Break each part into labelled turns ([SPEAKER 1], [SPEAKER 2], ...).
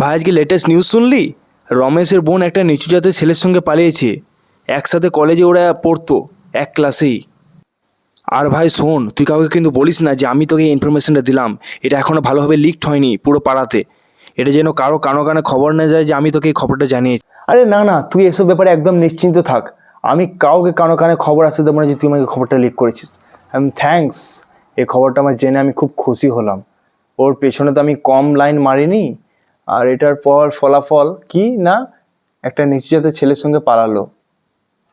[SPEAKER 1] ভাই আজকে latest news শুনলি? রমেশের বোন একটা নিচু জাতের ছেলের সঙ্গে পালিয়েছে। একসাথে কলেজে ওরা পড়তো, এক ক্লাসেই। আর ভাই শোন, তুই কাউকে কিন্তু বলিস না যে আমি তোকে এই ইনফরমেশনটা দিলাম। এটা এখনও ভালোভাবে লিকড হয়নি পুরো পাড়াতে। এটা যেন কারো কানো কানে খবর না যায় যে আমি তোকে এই খবরটা জানিয়েছি। আরে না না, তুই এসব ব্যাপারে একদম নিশ্চিন্ত থাক। আমি কাউকে কানো কানে খবর আসতে দেবো না যে তুই আমাকে খবরটা লিক করেছিস। থ্যাঙ্কস। এই খবরটা আমার জেনে আমি খুব খুশি হলাম। ওর পেছনে তো আমি কম লাইন মারিনি। আর এটার পর ফলাফল কি না, একটা নিচু জাতের ছেলের সঙ্গে পালালো।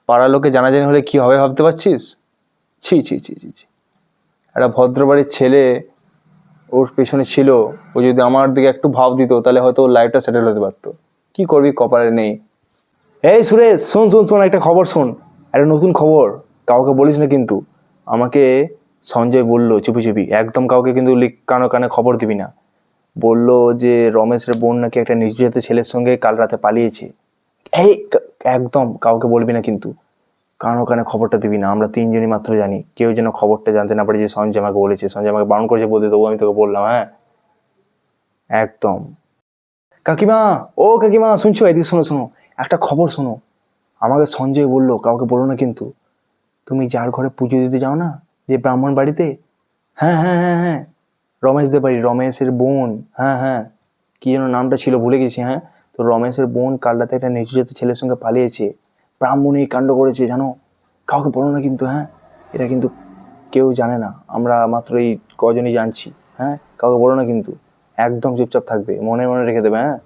[SPEAKER 1] পাড়ার লোকে জানাজানি হলে কি হবে ভাবতে পারছিস? ছি ছি ছি ছি ছি। একটা ভদ্রবাড়ির ছেলে ওর পেছনে ছিল। ও যদি আমার দিকে একটু ভাব দিত তাহলে হয়তো ওর লাইফটা সেটেল হতে পারতো। কি করবি, কপালে নেই। এই সুরেশ, শোন শোন শোন, একটা খবর শোন। একটা নতুন খবর। কাউকে বলিস না কিন্তু। আমাকে সঞ্জয় বললো চুপি চুপি, একদম কাউকে কিন্তু কানো কানে খবর দিবি না। বললো যে রমেশের বোন নাকি একটা নিচু জাতের ছেলের সঙ্গে কাল রাতে পালিয়েছে। এই একদম কাউকে বলবি না কিন্তু। কানো কানে খবরটা দিবি না। আমরা তিনজনই মাত্র জানি। কেউ যেন খবরটা জানতে না পারে যে সঞ্জয় আমাকে বলেছে। সঞ্জয় আমাকে বারণ করেছে বলতে, তবু আমি তোকে বললাম। হ্যাঁ, একদম। কাকিমা, ও কাকিমা শুনছো? এদিকে শোনো শোনো, একটা খবর শোনো। আমাকে সঞ্জয় বললো কাউকে বলো না কিন্তু। তুমি যার ঘরে পুজো দিতে যাও না, যে ব্রাহ্মণ বাড়িতে। হ্যাঁ হ্যাঁ হ্যাঁ হ্যাঁ, রমেশদের বাড়ি, রমেশের বোন। হ্যাঁ হ্যাঁ, কি যেন নামটা ছিল, ভুলে গেছি। হ্যাঁ, তো রমেশের বোন কাল রাতে একটা নিচু জাতের ছেলের সঙ্গে পালিয়েছে। ব্রাহ্মণ এই কাণ্ড করেছে, জানো? কাউকে বলো না কিন্তু। হ্যাঁ, এটা কিন্তু কেউ জানে না, আমরা মাত্র এই কজনই জানছি। হ্যাঁ, কাউকে বলো না কিন্তু। একদম চুপচাপ থাকবে, মনে মনে রেখে দেবে। হ্যাঁ।